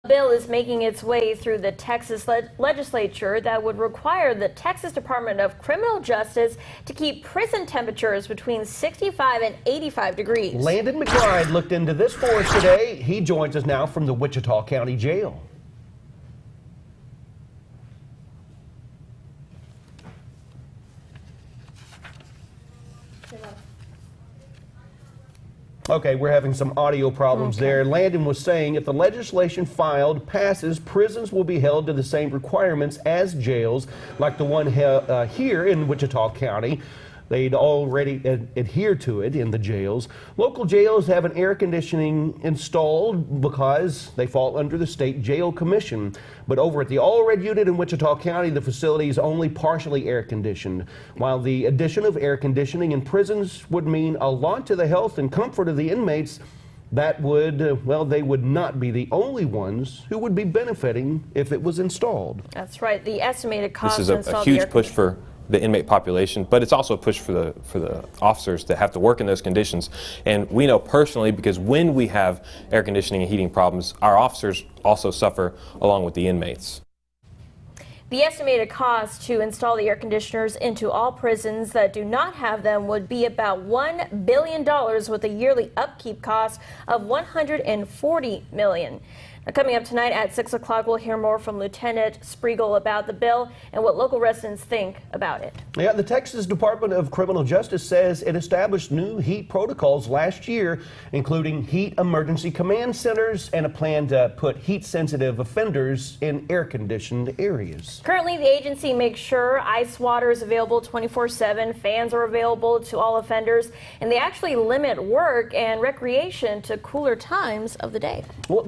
A bill is making its way through the Texas legislature that would require the Texas Department of Criminal Justice to keep prison temperatures between 65 and 85 degrees. Landon McBride looked into this for us today. He joins us now from the Wichita County Jail. Okay, we're having some audio problems there. Landon was saying if the legislation filed passes, prisons will be held to the same requirements as jails, like the one here in Wichita County. They'd already adhered to it in the jails. Local jails have an air conditioning installed because they fall under the State Jail Commission. But over at the All-Red unit in Wichita County, the facility is only partially air conditioned. While the addition of air conditioning in prisons would mean a lot to the health and comfort of the inmates, that would, well, they would not be the only ones who would be benefiting if it was installed. That's right. The estimated cost to install the air conditioning. This is a huge push for the inmate population, but it's also a push for the officers that have to work in those conditions. And we know personally, because when we have air conditioning and heating problems, our officers also suffer along with the inmates. The estimated cost to install the air conditioners into all prisons that do not have them would be about $1 billion, with a yearly upkeep cost of $140 million. Now, coming up tonight at 6 o'clock, we'll hear more from Lieutenant Spriegel about the bill and what local residents think about it. Yeah, the Texas Department of Criminal Justice says it established new heat protocols last year, including heat emergency command centers and a plan to put heat-sensitive offenders in air-conditioned areas. Currently, the agency makes sure ice water is available 24/7, fans are available to all offenders, and they actually limit work and recreation to cooler times of the day. Well,